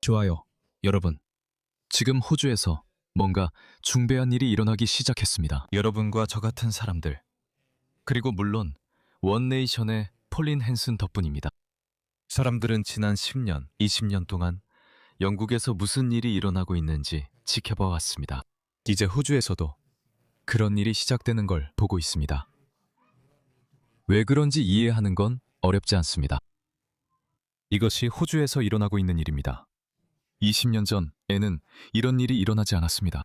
좋아요. 여러분, 지금 호주에서 뭔가 중대한 일이 일어나기 시작했습니다. 여러분과 저 같은 사람들, 그리고 물론 원네이션의 폴린 헨슨 덕분입니다. 사람들은 지난 10년, 20년 동안 영국에서 무슨 일이 일어나고 있는지 지켜봐 왔습니다. 이제 호주에서도 그런 일이 시작되는 걸 보고 있습니다. 왜 그런지 이해하는 건 어렵지 않습니다. 이것이 호주에서 일어나고 있는 일입니다. 20년 전에는 이런 일이 일어나지 않았습니다.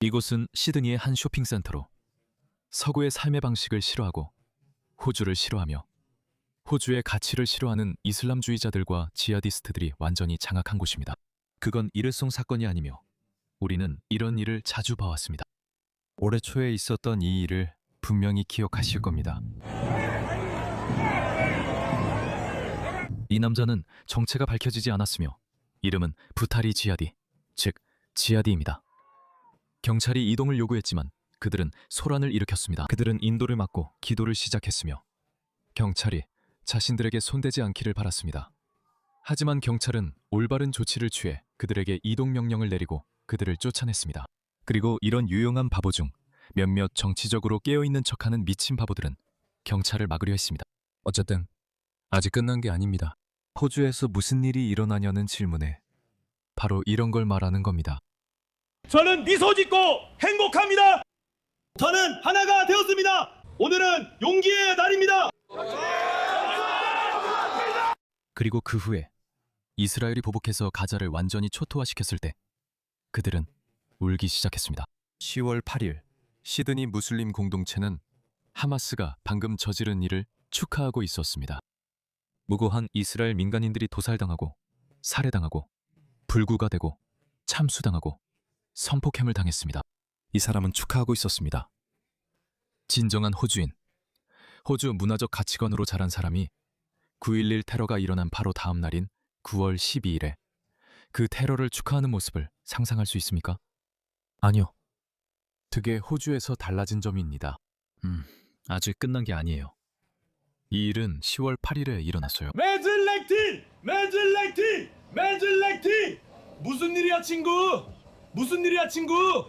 이곳은 시드니의 한 쇼핑센터로 서구의 삶의 방식을 싫어하고 호주를 싫어하며 호주의 가치를 싫어하는 이슬람주의자들과 지하디스트들이 완전히 장악한 곳입니다. 그건 일회성 사건이 아니며 우리는 이런 일을 자주 봐왔습니다. 올해 초에 있었던 이 일을 분명히 기억하실 겁니다. 이 남자는 정체가 밝혀지지 않았으며 이름은 부타리 지하디, 즉 지하디입니다. 경찰이 이동을 요구했지만 그들은 소란을 일으켰습니다. 그들은 인도를 막고 기도를 시작했으며 경찰이 자신들에게 손대지 않기를 바랐습니다. 하지만 경찰은 올바른 조치를 취해 그들에게 이동 명령을 내리고 그들을 쫓아냈습니다. 그리고 이런 유용한 바보 중 몇몇 정치적으로 깨어있는 척하는 미친 바보들은 경찰을 막으려 했습니다. 어쨌든 아직 끝난 게 아닙니다. 호주에서 무슨 일이 일어나냐는 질문에 바로 이런 걸 말하는 겁니다. 저는 미소 짓고 행복합니다. 저는 하나가 되었습니다. 오늘은 용기의 날입니다. 그리고 그 후에 이스라엘이 보복해서 가자를 완전히 초토화시켰을 때 그들은 울기 시작했습니다. 10월 8일 시드니 무슬림 공동체는 하마스가 방금 저지른 일을 축하하고 있었습니다. 무고한 이스라엘 민간인들이 도살당하고 살해당하고 불구가 되고 참수당하고 성폭행을 당했습니다. 이 사람은 축하하고 있었습니다. 진정한 호주인, 호주 문화적 가치관으로 자란 사람이 9.11 테러가 일어난 바로 다음 날인 9월 12일에 그 테러를 축하하는 모습을 상상할 수 있습니까? 아니요. 그게 호주에서 달라진 점입니다. 아직 끝난 게 아니에요. 이 일은 10월 8일에 일어났어요. 매즐렉티 무슨 일이야 친구? 무슨 일이야 친구?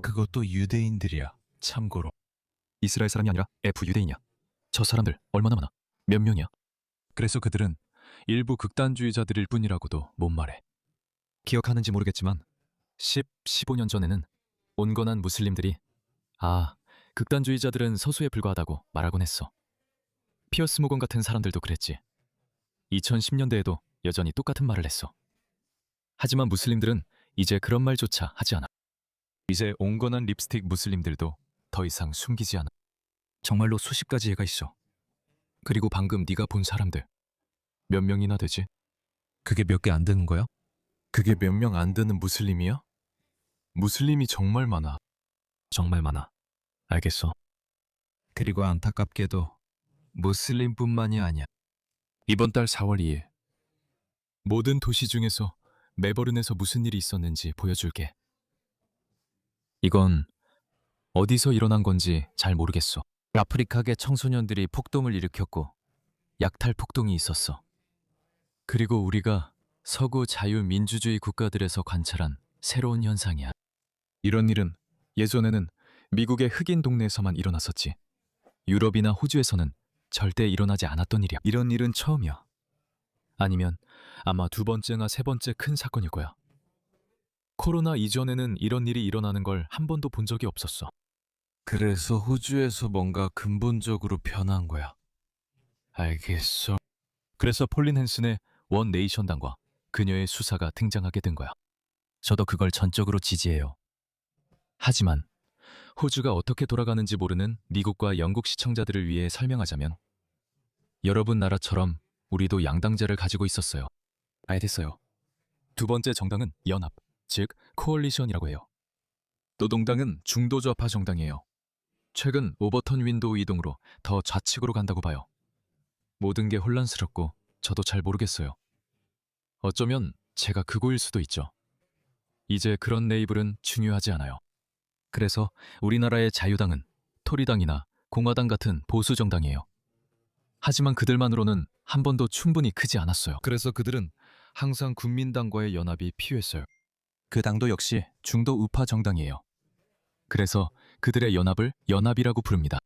그것도 유대인들이야. 참고로 이스라엘 사람이 아니라 F유대인이야. 저 사람들 얼마나 많아? 몇 명이야? 그래서 그들은 일부 극단주의자들일 뿐이라고도 못 말해. 기억하는지 모르겠지만 15년 전에는 온건한 무슬림들이 극단주의자들은 서수에 불과하다고 말하곤 했어. 피어스 모건 같은 사람들도 그랬지. 2010년대에도 여전히 똑같은 말을 했어. 하지만 무슬림들은 이제 그런 말조차 하지 않아. 이제 온건한 립스틱 무슬림들도 더 이상 숨기지 않아. 정말로 수십 가지 예가 있어. 그리고 방금 네가 본 사람들 몇 명이나 되지? 그게 몇 개 안 되는 거야? 그게 몇 명 안 되는 무슬림이야? 무슬림이 정말 많아. 정말 많아. 알겠어. 그리고 안타깝게도 무슬림뿐만이 아니야. 이번 달 4월 2일 모든 도시 중에서 멜버른에서 무슨 일이 있었는지 보여줄게. 이건 어디서 일어난 건지 잘 모르겠어. 아프리카계 청소년들이 폭동을 일으켰고 약탈 폭동이 있었어. 그리고 우리가 서구 자유민주주의 국가들에서 관찰한 새로운 현상이야. 이런 일은 예전에는 미국의 흑인 동네에서만 일어났었지. 유럽이나 호주에서는 절대 일어나지 않았던 일이야. 이런 일은 처음이야. 아니면 아마 두 번째나 세 번째 큰 사건일 거야. 코로나 이전에는 이런 일이 일어나는 걸 한 번도 본 적이 없었어. 그래서 호주에서 뭔가 근본적으로 변한 거야. 알겠어. 그래서 폴린 헨슨의 원 네이션당과 그녀의 수사가 등장하게 된 거야. 저도 그걸 전적으로 지지해요. 하지만 호주가 어떻게 돌아가는지 모르는 미국과 영국 시청자들을 위해 설명하자면 여러분 나라처럼 우리도 양당제를 가지고 있었어요. 알겠어요. 두 번째 정당은 연합, 즉 코얼리션이라고 해요. 노동당은 중도 좌파 정당이에요. 최근 오버턴 윈도우 이동으로 더 좌측으로 간다고 봐요. 모든 게 혼란스럽고 저도 잘 모르겠어요. 어쩌면 제가 극우일 수도 있죠. 이제 그런 레이블은 중요하지 않아요. 그래서 우리나라의 자유당은 토리당이나 공화당 같은 보수 정당이에요. 하지만 그들만으로는 한 번도 충분히 크지 않았어요. 그래서 그들은 항상 국민당과의 연합이 필요했어요. 그 당도 역시 중도 우파 정당이에요. 그래서 그들의 연합을 연합이라고 부릅니다.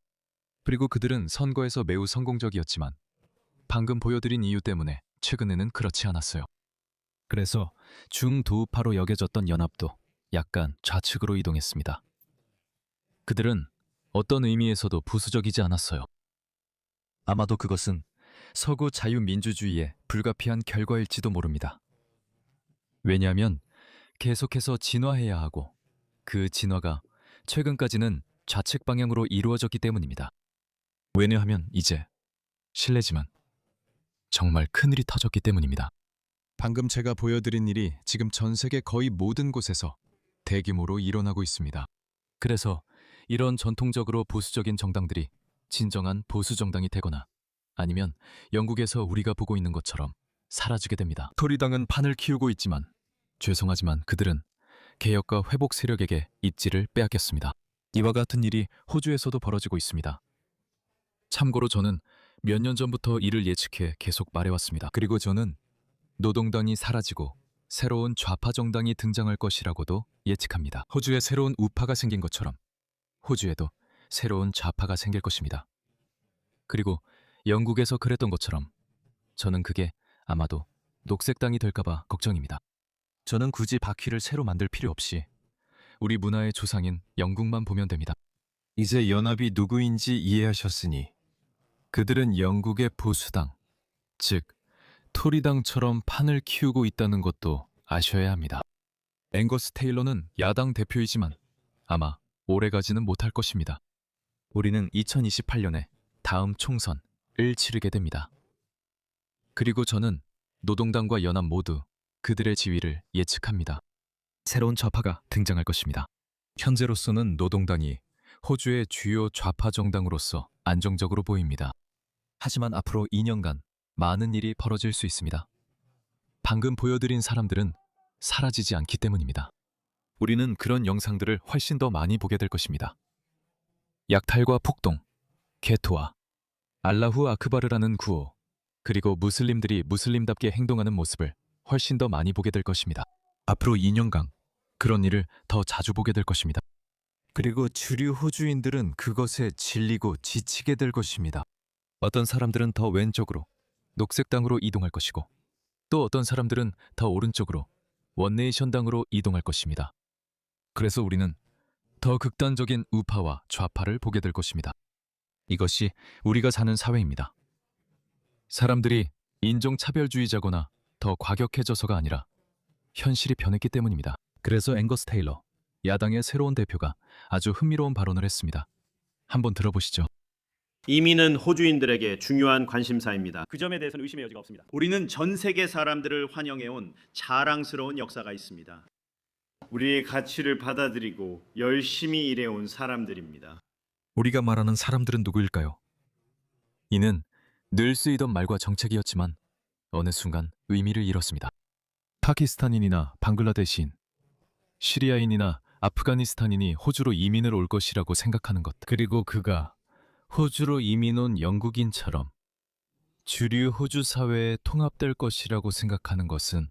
그리고 그들은 선거에서 매우 성공적이었지만 방금 보여드린 이유 때문에 최근에는 그렇지 않았어요. 그래서 중도우파로 여겨졌던 연합도 약간 좌측으로 이동했습니다. 그들은 어떤 의미에서도 보수적이지 않았어요. 아마도 그것은 서구 자유민주주의의 불가피한 결과일지도 모릅니다. 왜냐하면 계속해서 진화해야 하고 그 진화가 최근까지는 좌측 방향으로 이루어졌기 때문입니다. 왜냐하면 이제 실례지만 정말 큰일이 터졌기 때문입니다. 방금 제가 보여드린 일이 지금 전 세계 거의 모든 곳에서 대규모로 일어나고 있습니다. 그래서 이런 전통적으로 보수적인 정당들이 진정한 보수 정당이 되거나 아니면 영국에서 우리가 보고 있는 것처럼 사라지게 됩니다. 토리당은 판을 키우고 있지만 죄송하지만 그들은 개혁과 회복 세력에게 입지를 빼앗겼습니다. 이와 같은 일이 호주에서도 벌어지고 있습니다. 참고로 저는 몇 년 전부터 이를 예측해 계속 말해왔습니다. 그리고 저는 노동당이 사라지고 새로운 좌파 정당이 등장할 것이라고도 예측합니다. 호주에 새로운 우파가 생긴 것처럼 호주에도 새로운 좌파가 생길 것입니다. 그리고 영국에서 그랬던 것처럼 저는 그게 아마도 녹색당이 될까봐 걱정입니다. 저는 굳이 바퀴를 새로 만들 필요 없이 우리 문화의 조상인 영국만 보면 됩니다. 이제 연합이 누구인지 이해하셨으니 그들은 영국의 보수당, 즉 토리당처럼 판을 키우고 있다는 것도 아셔야 합니다. 앵거스 테일러는 야당 대표이지만 아마 오래가지는 못할 것입니다. 우리는 2028년에 다음 총선을 치르게 됩니다. 그리고 저는 노동당과 연합 모두 그들의 지위를 예측합니다. 새로운 좌파가 등장할 것입니다. 현재로서는 노동당이 호주의 주요 좌파 정당으로서 안정적으로 보입니다. 하지만 앞으로 2년간 많은 일이 벌어질 수 있습니다. 방금 보여드린 사람들은 사라지지 않기 때문입니다. 우리는 그런 영상들을 훨씬 더 많이 보게 될 것입니다. 약탈과 폭동, 게토와 알라후 아크바르라는 구호, 그리고 무슬림들이 무슬림답게 행동하는 모습을 훨씬 더 많이 보게 될 것입니다. 앞으로 2년간 그런 일을 더 자주 보게 될 것입니다. 그리고 주류 호주인들은 그것에 질리고 지치게 될 것입니다. 어떤 사람들은 더 왼쪽으로 녹색당으로 이동할 것이고 또 어떤 사람들은 더 오른쪽으로 원네이션당으로 이동할 것입니다. 그래서 우리는 더 극단적인 우파와 좌파를 보게 될 것입니다. 이것이 우리가 사는 사회입니다. 사람들이 인종차별주의자거나 더 과격해져서가 아니라 현실이 변했기 때문입니다. 그래서 앵거스 테일러, 야당의 새로운 대표가 아주 흥미로운 발언을 했습니다. 한번 들어보시죠. 이민은 호주인들에게 중요한 관심사입니다. 그 점에 대해서는 의심의 여지가 없습니다. 우리는 전 세계 사람들을 환영해온 자랑스러운 역사가 있습니다. 우리의 가치를 받아들이고 열심히 일해온 사람들입니다. 우리가 말하는 사람들은 누구일까요? 이는 늘 쓰이던 말과 정책이었지만 어느 순간 의미를 잃었습니다. 파키스탄인이나 방글라데시인, 시리아인이나 아프가니스탄인이 호주로 이민을 올 것이라고 생각하는 것, 그리고 그가 호주로 이민 온 영국인처럼 주류 호주 사회에 통합될 것이라고 생각하는 것은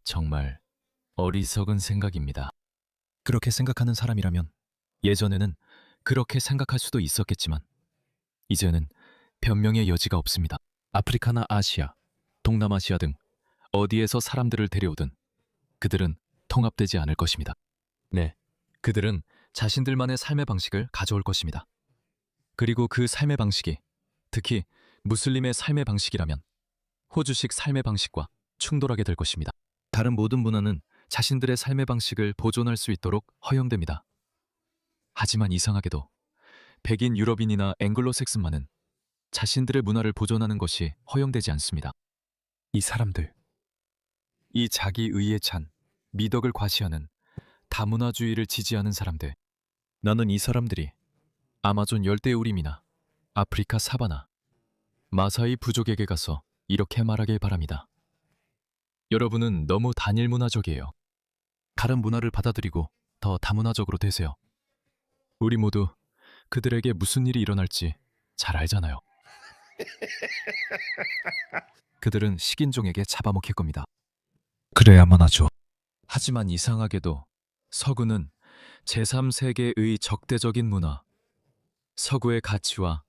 정말 어리석은 생각입니다. 그렇게 생각하는 사람이라면 예전에는 그렇게 생각할 수도 있었겠지만 이제는 변명의 여지가 없습니다. 아프리카나 아시아, 동남아시아 등 어디에서 사람들을 데려오든 그들은 통합되지 않을 것입니다. 네, 그들은 자신들만의 삶의 방식을 가져올 것입니다. 그리고 그 삶의 방식이 특히 무슬림의 삶의 방식이라면 호주식 삶의 방식과 충돌하게 될 것입니다. 다른 모든 문화는 자신들의 삶의 방식을 보존할 수 있도록 허용됩니다. 하지만 이상하게도 백인 유럽인이나 앵글로색슨만은 자신들의 문화를 보존하는 것이 허용되지 않습니다. 이 사람들, 이 자기의에 찬 미덕을 과시하는 다문화주의를 지지하는 사람들, 나는 이 사람들이 아마존 열대우림이나 아프리카 사바나 마사이 부족에게 가서 이렇게 말하길 바랍니다. 여러분은 너무 단일 문화적이에요. 다른 문화를 받아들이고 더 다문화적으로 되세요. 우리 모두 그들에게 무슨 일이 일어날지 잘 알잖아요. 그들은 식인종에게 잡아먹힐 겁니다. 그래야만 하죠. 하지만 이상하게도 서구는 제3세계의 적대적인 문화, 서구의 가치와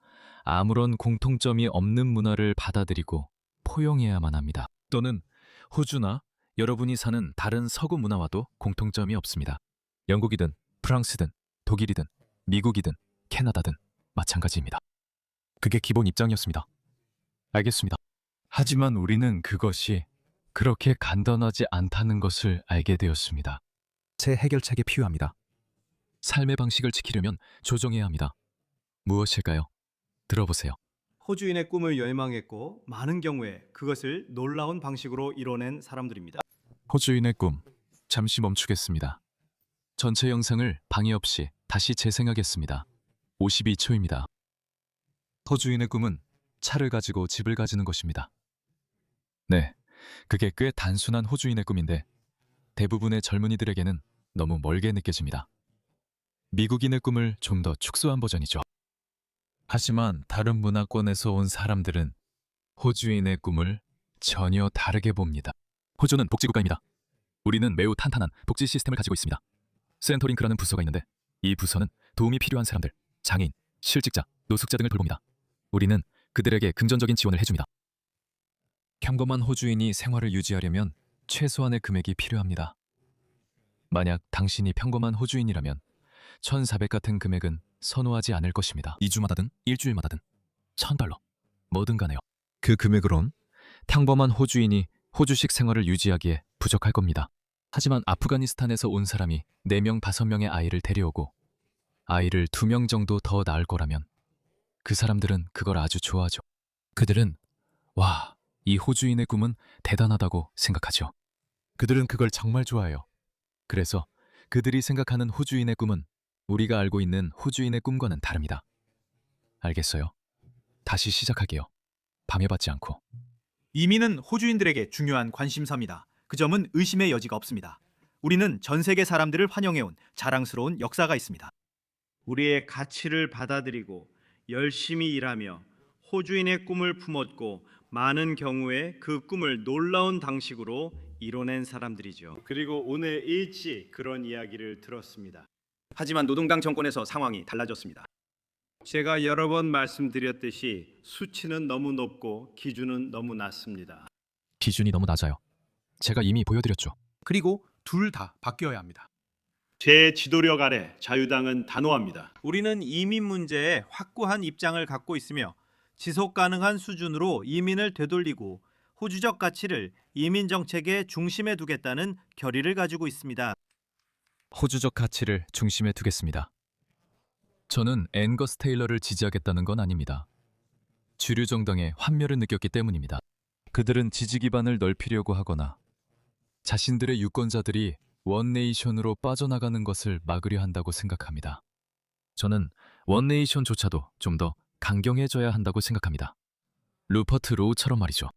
아무런 공통점이 없는 문화를 받아들이고 포용해야만 합니다. 또는 호주나 여러분이 사는 다른 서구 문화와도 공통점이 없습니다. 영국이든 프랑스든 독일이든 미국이든 캐나다든 마찬가지입니다. 그게 기본 입장이었습니다. 알겠습니다. 하지만 우리는 그것이 그렇게 간단하지 않다는 것을 알게 되었습니다. 새 해결책이 필요합니다. 삶의 방식을 지키려면 조정해야 합니다. 무엇일까요? 들어보세요. 호주인의 꿈을 열망했고 많은 경우에 그것을 놀라운 방식으로 이뤄낸 사람들입니다. 호주인의 꿈, 잠시 멈추겠습니다. 전체 영상을 방해 없이 다시 재생하겠습니다. 52초입니다. 호주인의 꿈은 차를 가지고 집을 가지는 것입니다. 네, 그게 꽤 단순한 호주인의 꿈인데 대부분의 젊은이들에게는 너무 멀게 느껴집니다. 미국인의 꿈을 좀 더 축소한 버전이죠. 하지만 다른 문화권에서 온 사람들은 호주인의 꿈을 전혀 다르게 봅니다. 호주는 복지국가입니다. 우리는 매우 탄탄한 복지 시스템을 가지고 있습니다. 센터링크라는 부서가 있는데 이 부서는 도움이 필요한 사람들, 장애인, 실직자, 노숙자 등을 돌봅니다. 우리는 그들에게 긍정적인 지원을 해줍니다. 평범한 호주인이 생활을 유지하려면 최소한의 금액이 필요합니다. 만약 당신이 평범한 호주인이라면 1,400 같은 금액은 선호하지 않을 것입니다. 2주마다든 일주일마다든 1,000달러, 뭐든 간에요. 그 금액으론 평범한 호주인이 호주식 생활을 유지하기에 부족할 겁니다. 하지만 아프가니스탄에서 온 사람이 4명, 5명의 아이를 데려오고 아이를 2명 정도 더 낳을 거라면 그 사람들은 그걸 아주 좋아하죠. 그들은 와, 이 호주인의 꿈은 대단하다고 생각하죠. 그들은 그걸 정말 좋아해요. 그래서 그들이 생각하는 호주인의 꿈은 우리가 알고 있는 호주인의 꿈과는 다릅니다. 알겠어요? 다시 시작할게요. 방해받지 않고. 이민은 호주인들에게 중요한 관심사입니다. 그 점은 의심의 여지가 없습니다. 우리는 전 세계 사람들을 환영해온 자랑스러운 역사가 있습니다. 우리의 가치를 받아들이고 열심히 일하며 호주인의 꿈을 품었고 많은 경우에 그 꿈을 놀라운 방식으로 이뤄낸 사람들이죠. 그리고 오늘 일찍 그런 이야기를 들었습니다. 하지만 노동당 정권에서 상황이 달라졌습니다. 제가 여러 번 말씀드렸듯이 수치는 너무 높고 기준은 너무 낮습니다. 기준이 너무 낮아요. 제가 이미 보여드렸죠. 그리고 둘 다 바뀌어야 합니다. 제 지도력 아래 자유당은 단호합니다. 우리는 이민 문제에 확고한 입장을 갖고 있으며 지속 가능한 수준으로 이민을 되돌리고 호주적 가치를 이민 정책의 중심에 두겠다는 결의를 가지고 있습니다. 호주적 가치를 중심에 두겠습니다. 저는 앵거스 테일러를 지지하겠다는 건 아닙니다. 주류 정당의 환멸을 느꼈기 때문입니다. 그들은 지지 기반을 넓히려고 하거나 자신들의 유권자들이 원네이션으로 빠져나가는 것을 막으려 한다고 생각합니다. 저는 원네이션조차도 좀 더 강경해져야 한다고 생각합니다. 루퍼트 로우처럼 말이죠.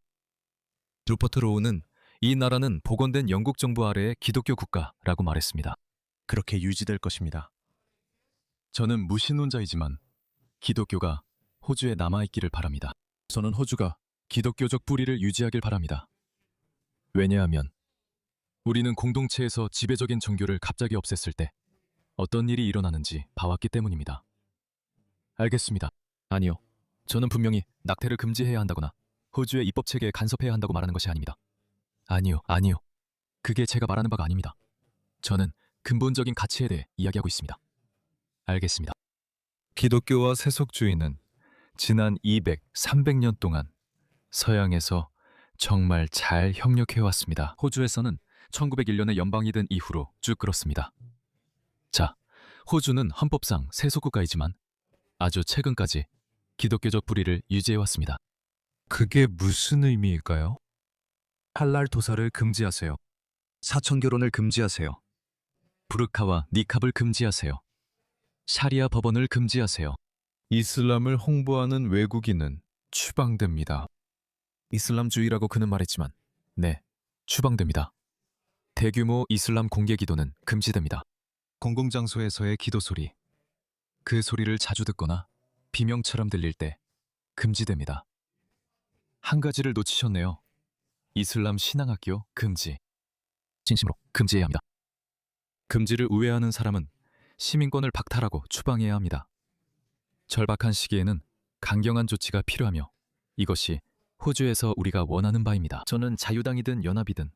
루퍼트 로우는 이 나라는 복원된 영국 정부 아래의 기독교 국가라고 말했습니다. 그렇게 유지될 것입니다. 저는 무신론자이지만 기독교가 호주에 남아있기를 바랍니다. 저는 호주가 기독교적 뿌리를 유지하길 바랍니다. 왜냐하면 우리는 공동체에서 지배적인 종교를 갑자기 없앴을 때 어떤 일이 일어나는지 봐왔기 때문입니다. 알겠습니다. 아니요. 저는 분명히 낙태를 금지해야 한다거나 호주의 입법 체계에 간섭해야 한다고 말하는 것이 아닙니다. 아니요. 그게 제가 말하는 바가 아닙니다. 저는 근본적인 가치에 대해 이야기하고 있습니다. 알겠습니다. 기독교와 세속주의는 지난 200, 300년 동안 서양에서 정말 잘 협력해왔습니다. 호주에서는 1901년에 연방이 된 이후로 쭉 그렇습니다. 자, 호주는 헌법상 세속국가이지만 아주 최근까지 기독교적 뿌리를 유지해왔습니다. 그게 무슨 의미일까요? 할랄 도살을 금지하세요. 사천 결혼을 금지하세요. 부르카와 니캅을 금지하세요. 샤리아 법원을 금지하세요. 이슬람을 홍보하는 외국인은 추방됩니다. 이슬람주의라고 그는 말했지만, 네, 추방됩니다. 대규모 이슬람 공개 기도는 금지됩니다. 공공장소에서의 기도 소리, 그 소리를 자주 듣거나 비명처럼 들릴 때 금지됩니다. 한 가지를 놓치셨네요. 이슬람 신앙학교 금지. 진심으로 금지해야 합니다. 금지를 우회하는 사람은 시민권을 박탈하고 추방해야 합니다. 절박한 시기에는 강경한 조치가 필요하며 이것이 호주에서 우리가 원하는 바입니다. 저는 자유당이든 연합이든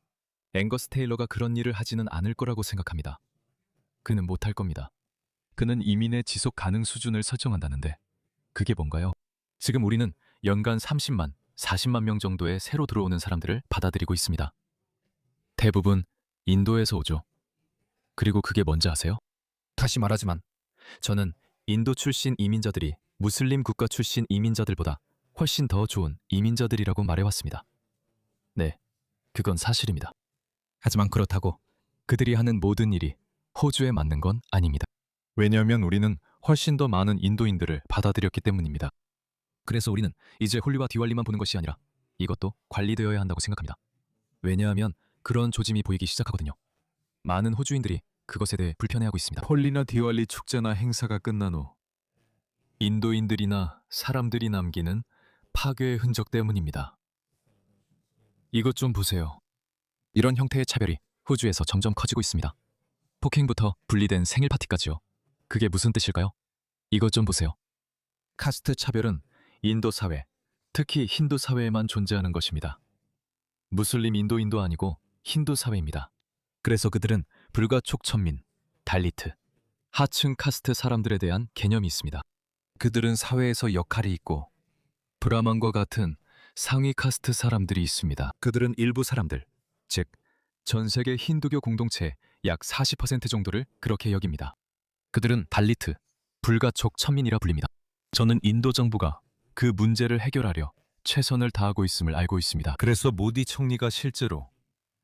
앵거스 테일러가 그런 일을 하지는 않을 거라고 생각합니다. 그는 못할 겁니다. 그는 이민의 지속 가능 수준을 설정한다는데 그게 뭔가요? 지금 우리는 연간 30만, 40만 명 정도의 새로 들어오는 사람들을 받아들이고 있습니다. 대부분 인도에서 오죠. 그리고 그게 뭔지 아세요? 다시 말하지만 저는 인도 출신 이민자들이 무슬림 국가 출신 이민자들보다 훨씬 더 좋은 이민자들이라고 말해왔습니다. 네, 그건 사실입니다. 하지만 그렇다고 그들이 하는 모든 일이 호주에 맞는 건 아닙니다. 왜냐하면 우리는 훨씬 더 많은 인도인들을 받아들였기 때문입니다. 그래서 우리는 이제 홀리와 디왈리만 보는 것이 아니라 이것도 관리되어야 한다고 생각합니다. 왜냐하면 그런 조짐이 보이기 시작하거든요. 많은 호주인들이 그것에 대해 불편해하고 있습니다. 홀리나 디왈리 축제나 행사가 끝난 후 인도인들이나 사람들이 남기는 파괴의 흔적 때문입니다. 이것 좀 보세요. 이런 형태의 차별이 호주에서 점점 커지고 있습니다. 폭행부터 분리된 생일 파티까지요. 그게 무슨 뜻일까요? 이것 좀 보세요. 카스트 차별은 인도 사회, 특히 힌두 사회에만 존재하는 것입니다. 무슬림 인도인도 아니고 힌두 사회입니다. 그래서 그들은 불가촉천민, 달리트, 하층 카스트 사람들에 대한 개념이 있습니다. 그들은 사회에서 역할이 있고 브라만과 같은 상위 카스트 사람들이 있습니다. 그들은 일부 사람들, 즉 전 세계 힌두교 공동체의 약 40% 정도를 그렇게 여깁니다. 그들은 달리트, 불가촉 천민이라 불립니다. 저는 인도 정부가 그 문제를 해결하려 최선을 다하고 있음을 알고 있습니다. 그래서 모디 총리가 실제로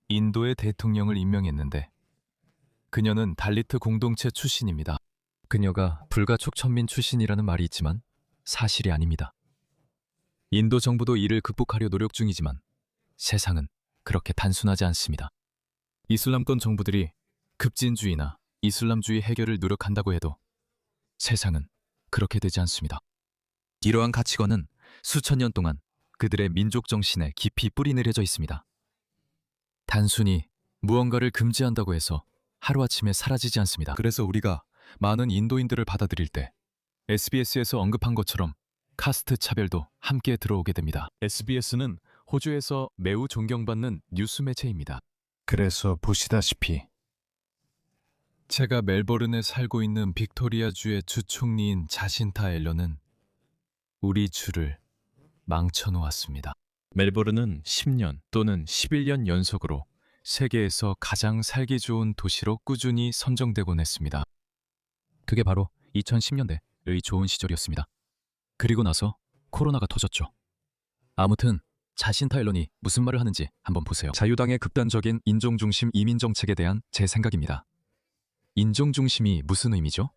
인도의 대통령을 임명했는데 그녀는 달리트 공동체 출신입니다. 그녀가 불가촉 천민 출신이라는 말이 있지만 사실이 아닙니다. 인도 정부도 이를 극복하려 노력 중이지만 세상은 그렇게 단순하지 않습니다. 이슬람권 정부들이 급진주의나 이슬람주의 해결을 노력한다고 해도 세상은 그렇게 되지 않습니다. 이러한 가치관은 수천 년 동안 그들의 민족 정신에 깊이 뿌리 내려져 있습니다. 단순히 무언가를 금지한다고 해서 하루아침에 사라지지 않습니다. 그래서 우리가 많은 인도인들을 받아들일 때 SBS에서 언급한 것처럼 카스트 차별도 함께 들어오게 됩니다. SBS는 호주에서 매우 존경받는 뉴스 매체입니다. 그래서 보시다시피 제가 멜버른에 살고 있는 빅토리아주의 주총리인 자신타 앨런은 우리 주를 망쳐놓았습니다. 멜버른은 10년 또는 11년 연속으로 세계에서 가장 살기 좋은 도시로 꾸준히 선정되곤 했습니다. 그게 바로 2010년대의 좋은 시절이었습니다. 그리고 나서 코로나가 터졌죠. 아무튼 자신타 앨런이 무슨 말을 하는지 한번 보세요. 자유당의 극단적인 인종중심 이민정책에 대한 제 생각입니다. 인종중심이 무슨 의미죠?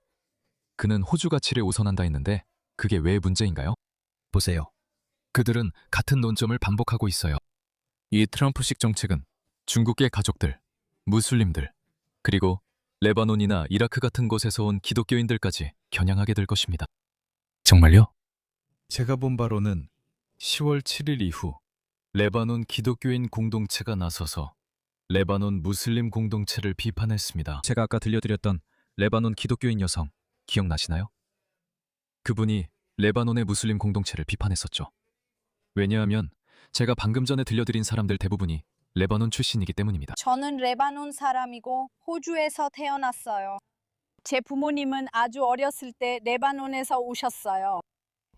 그는 호주 가치를 우선한다 했는데 그게 왜 문제인가요? 보세요. 그들은 같은 논점을 반복하고 있어요. 이 트럼프식 정책은 중국계 가족들, 무슬림들, 그리고 레바논이나 이라크 같은 곳에서 온 기독교인들까지 겨냥하게 될 것입니다. 정말요? 제가 본 바로는 10월 7일 이후 레바논 기독교인 공동체가 나서서 레바논 무슬림 공동체를 비판했습니다. 제가 아까 들려드렸던 레바논 기독교인 여성 기억나시나요? 그분이 레바논의 무슬림 공동체를 비판했었죠. 왜냐하면 제가 방금 전에 들려드린 사람들 대부분이 레바논 출신이기 때문입니다. 저는 레바논 사람이고 호주에서 태어났어요. 제 부모님은 아주 어렸을 때 레바논에서 오셨어요.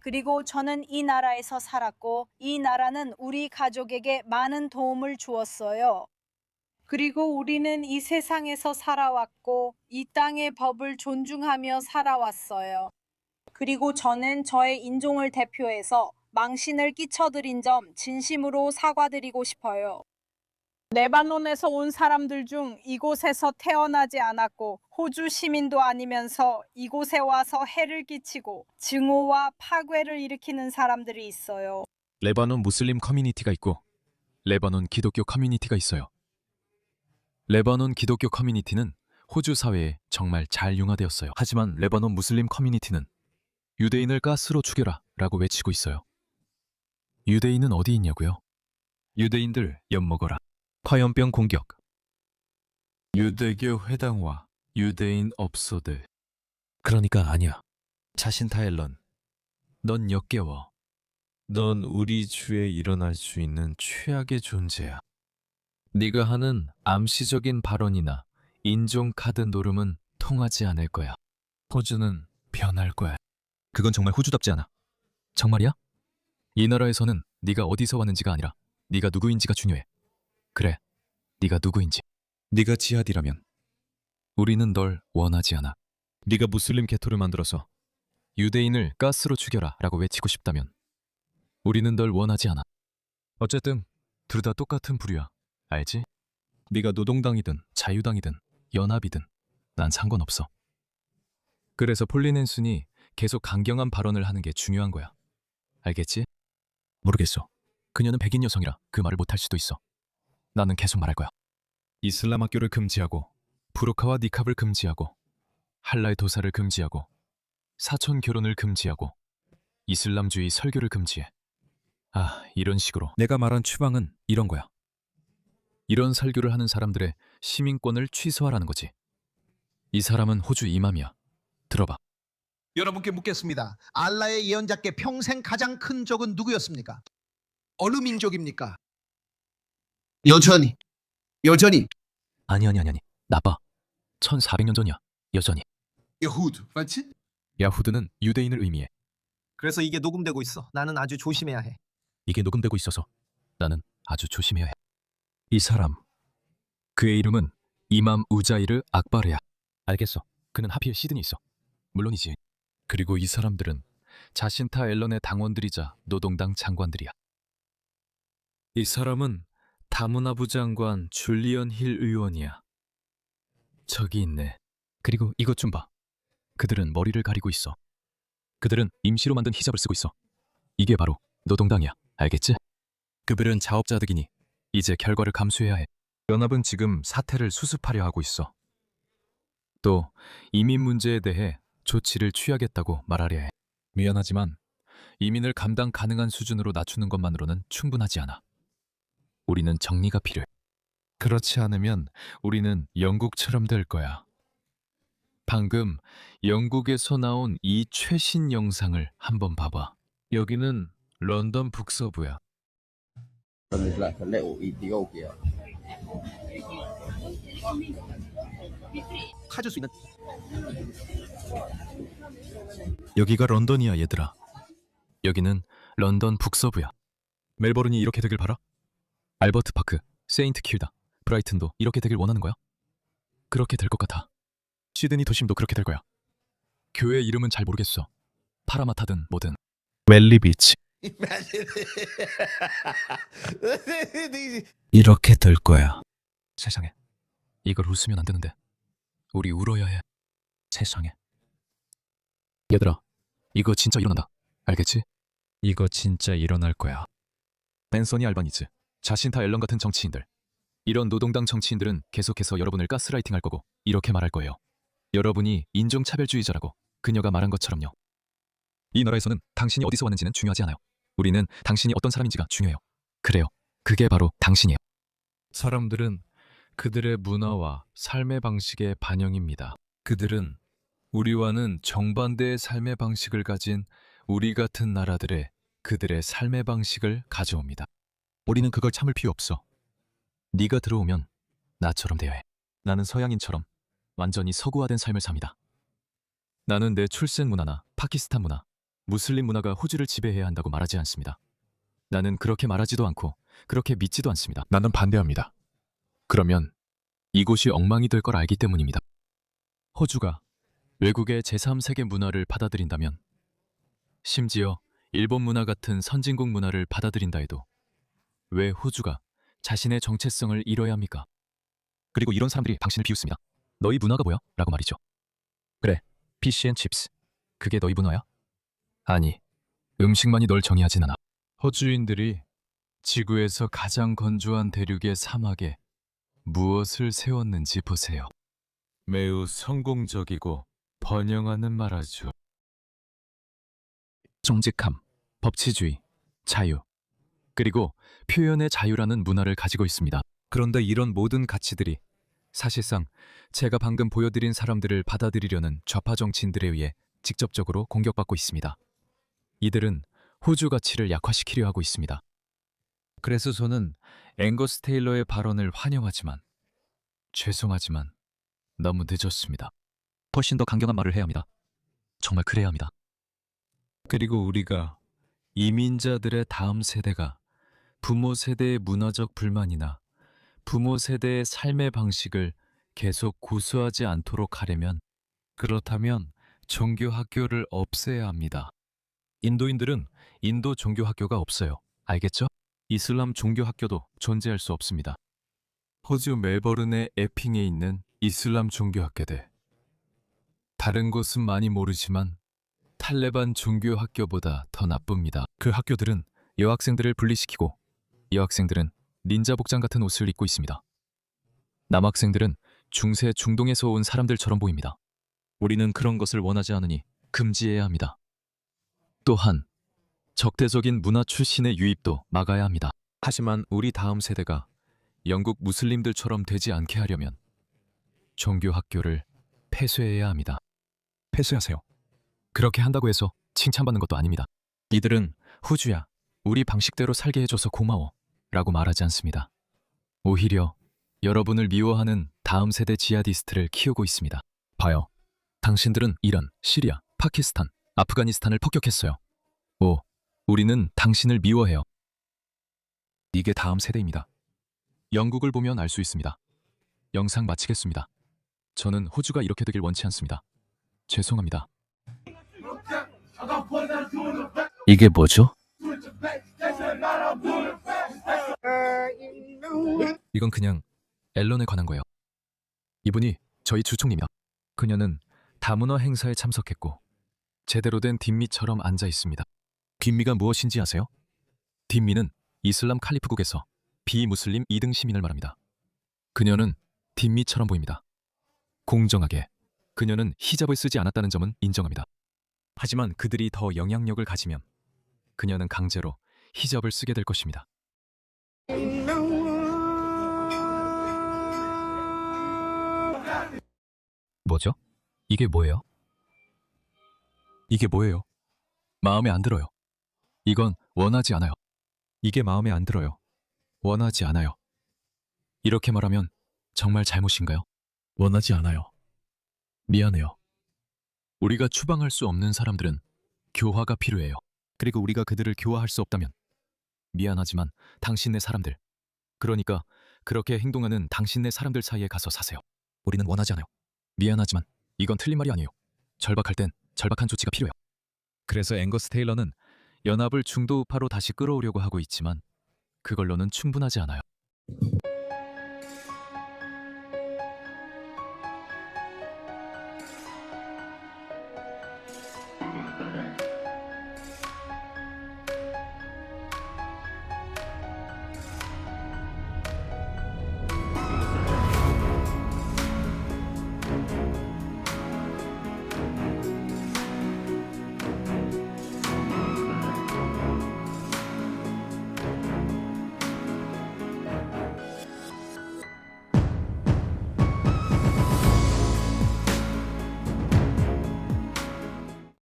그리고 저는 이 나라에서 살았고 이 나라는 우리 가족에게 많은 도움을 주었어요. 그리고 우리는 이 세상에서 살아왔고 이 땅의 법을 존중하며 살아왔어요. 그리고 저는 저의 인종을 대표해서 망신을 끼쳐드린 점 진심으로 사과드리고 싶어요. 레바논에서 온 사람들 중 이곳에서 태어나지 않았고 호주 시민도 아니면서 이곳에 와서 해를 끼치고 증오와 파괴를 일으키는 사람들이 있어요. 레바논 무슬림 커뮤니티가 있고 레바논 기독교 커뮤니티가 있어요. 레바논 기독교 커뮤니티는 호주 사회에 정말 잘 융화되었어요. 하지만 레바논 무슬림 커뮤니티는 유대인을 가스로 죽여라 라고 외치고 있어요. 유대인은 어디 있냐고요? 유대인들 엿먹어라. 화염병 공격. 유대교 회당과 유대인 업소들. 그러니까 아니야. 자신타 앨런. 넌 역겨워. 넌 우리 주에 일어날 수 있는 최악의 존재야. 네가 하는 암시적인 발언이나 인종 카드 노름은 통하지 않을 거야. 호주는 변할 거야. 그건 정말 호주답지 않아. 정말이야? 이 나라에서는 네가 어디서 왔는지가 아니라 네가 누구인지가 중요해. 그래, 네가 누구인지. 네가 지하디라면 우리는 널 원하지 않아. 네가 무슬림 개토를 만들어서 유대인을 가스로 죽여라 라고 외치고 싶다면 우리는 널 원하지 않아. 어쨌든 둘 다 똑같은 부류야. 알지? 네가 노동당이든 자유당이든 연합이든 난 상관없어. 그래서 폴린 앤슨이 계속 강경한 발언을 하는 게 중요한 거야. 알겠지? 모르겠어. 그녀는 백인 여성이라 그 말을 못할 수도 있어. 나는 계속 말할 거야. 이슬람 학교를 금지하고 부르카와 니캅을 금지하고 할랄 도사를 금지하고 사촌 결혼을 금지하고 이슬람주의 설교를 금지해. 이런 식으로. 내가 말한 추방은 이런 거야. 이런 설교를 하는 사람들의 시민권을 취소하라는 거지. 이 사람은 호주 이맘이야. 들어봐. 여러분께 묻겠습니다. 알라의 예언자께 평생 가장 큰 적은 누구였습니까? 어느 민족입니까? 여전히 아니. 나빠. 1400년 전이야. 여전히. 여후드, 맞지? 야후드는 유대인을 의미해. 그래서 이게 녹음되고 있어. 나는 아주 조심해야 해. 이게 녹음되고 있어서 나는 아주 조심해야 해. 이 사람, 그의 이름은 이맘 우자이르 악바르야. 알겠어. 그는 하필 시드니 있어. 물론이지. 그리고 이 사람들은 자신타 앨런의 당원들이자 노동당 장관들이야. 이 사람은 다문화부 장관 줄리언 힐 의원이야. 저기 있네. 그리고 이것 좀 봐. 그들은 머리를 가리고 있어. 그들은 임시로 만든 히잡을 쓰고 있어. 이게 바로 노동당이야. 알겠지? 그들은 자업자득이니 이제 결과를 감수해야 해. 연합은 지금 사태를 수습하려 하고 있어. 또 이민 문제에 대해 조치를 취하겠다고 말하려 해. 미안하지만 이민을 감당 가능한 수준으로 낮추는 것만으로는 충분하지 않아. 우리는 정리가 필요해. 그렇지 않으면 우리는 영국처럼 될 거야. 방금 영국에서 나온 이 최신 영상을 한번 봐봐. 여기는 런던 북서부야. 가질 수 있는 여기가 런던이야, 얘들아. 여기는 런던 북서부야. 멜버른이 이렇게 되길 바라? 알버트 파크, 세인트 킬다, 브라이튼도 이렇게 되길 원하는 거야? 그렇게 될 것 같아. 시드니 도심도 그렇게 될 거야. 교회 이름은 잘 모르겠어. 파라마타든 뭐든. 웰리비치. 이렇게 될 거야. 세상에. 이걸 웃으면 안 되는데. 우리 울어야 해. 세상에. 얘들아, 이거 진짜 일어난다. 알겠지? 이거 진짜 일어날 거야. 앤서니 알바니즈, 자신타 앨런 같은 정치인들. 이런 노동당 정치인들은 계속해서 여러분을 가스라이팅할 거고 이렇게 말할 거예요. 여러분이 인종차별주의자라고 그녀가 말한 것처럼요. 이 나라에서는 당신이 어디서 왔는지는 중요하지 않아요. 우리는 당신이 어떤 사람인지가 중요해요. 그래요. 그게 바로 당신이에요. 사람들은 그들의 문화와 삶의 방식의 반영입니다. 그들은 우리와는 정반대의 삶의 방식을 가진 우리 같은 나라들의 그들의 삶의 방식을 가져옵니다. 우리는 그걸 참을 필요 없어. 네가 들어오면 나처럼 되어야 해. 나는 서양인처럼 완전히 서구화된 삶을 삽니다. 나는 내 출생 문화나 파키스탄 문화, 무슬림 문화가 호주를 지배해야 한다고 말하지 않습니다. 나는 그렇게 말하지도 않고 그렇게 믿지도 않습니다. 나는 반대합니다. 그러면 이곳이 엉망이 될 걸 알기 때문입니다. 호주가 외국의 제3세계 문화를 받아들인다면, 심지어 일본 문화 같은 선진국 문화를 받아들인다 해도 왜 호주가 자신의 정체성을 잃어야 합니까? 그리고 이런 사람들이 당신을 비웃습니다. 너희 문화가 뭐야? 라고 말이죠. 그래, 피쉬앤칩스. 그게 너희 문화야? 아니, 음식만이 널 정의하진 않아. 호주인들이 지구에서 가장 건조한 대륙의 사막에 무엇을 세웠는지 보세요. 매우 성공적이고 번영하는 나라죠. 정직함, 법치주의, 자유, 그리고 표현의 자유라는 문화를 가지고 있습니다. 그런데 이런 모든 가치들이 사실상 제가 방금 보여드린 사람들을 받아들이려는 좌파 정치인들에 의해 직접적으로 공격받고 있습니다. 이들은 호주 가치를 약화시키려 하고 있습니다. 그래서 저는 앵거스 테일러의 발언을 환영하지만 죄송하지만 너무 늦었습니다. 훨씬 더 강경한 말을 해야 합니다. 정말 그래야 합니다. 그리고 우리가 이민자들의 다음 세대가 부모 세대의 문화적 불만이나 부모 세대의 삶의 방식을 계속 고수하지 않도록 하려면 그렇다면 종교 학교를 없애야 합니다. 인도인들은 인도 종교 학교가 없어요. 알겠죠? 이슬람 종교 학교도 존재할 수 없습니다. 호주 멜버른의 에핑에 있는 이슬람 종교 학교들. 다른 곳은 많이 모르지만 탈레반 종교 학교보다 더 나쁩니다. 그 학교들은 여학생들을 분리시키고 여학생들은 닌자 복장 같은 옷을 입고 있습니다. 남학생들은 중세 중동에서 온 사람들처럼 보입니다. 우리는 그런 것을 원하지 않으니 금지해야 합니다. 또한 적대적인 문화 출신의 유입도 막아야 합니다. 하지만 우리 다음 세대가 영국 무슬림들처럼 되지 않게 하려면 종교 학교를 폐쇄해야 합니다. 폐쇄하세요. 그렇게 한다고 해서 칭찬받는 것도 아닙니다. 이들은 호주야, 우리 방식대로 살게 해줘서 고마워 라고 말하지 않습니다. 오히려 여러분을 미워하는 다음 세대 지하디스트를 키우고 있습니다. 봐요. 당신들은 이란, 시리아, 파키스탄, 아프가니스탄을 폭격했어요. 오, 우리는 당신을 미워해요. 이게 다음 세대입니다. 영국을 보면 알 수 있습니다. 영상 마치겠습니다. 저는 호주가 이렇게 되길 원치 않습니다. 죄송합니다. 이게 뭐죠? 이건 그냥 앨런에 관한 거예요. 이분이 저희 주총리입니다. 그녀는 다문화 행사에 참석했고 제대로 된 딘미처럼 앉아 있습니다. 딘미가 무엇인지 아세요? 딘미는 이슬람 칼리프국에서 비무슬림 2등 시민을 말합니다. 그녀는 딘미처럼 보입니다. 공정하게 그녀는 히잡을 쓰지 않았다는 점은 인정합니다. 하지만 그들이 더 영향력을 가지면 그녀는 강제로 히잡을 쓰게 될 것입니다. 뭐죠? 이게 뭐예요? 이게 뭐예요? 마음에 안 들어요. 이건 원하지 않아요. 이게 마음에 안 들어요. 원하지 않아요. 이렇게 말하면 정말 잘못인가요? 원하지 않아요. 미안해요. 우리가 추방할 수 없는 사람들은 교화가 필요해요. 그리고 우리가 그들을 교화할 수 없다면 미안하지만 당신네 사람들, 그러니까 그렇게 행동하는 당신네 사람들 사이에 가서 사세요. 우리는 원하지 않아요. 미안하지만 이건 틀린 말이 아니에요. 절박할 땐 절박한 조치가 필요해요. 그래서 앵거스 테일러는 연합을 중도 우파로 다시 끌어오려고 하고 있지만 그걸로는 충분하지 않아요.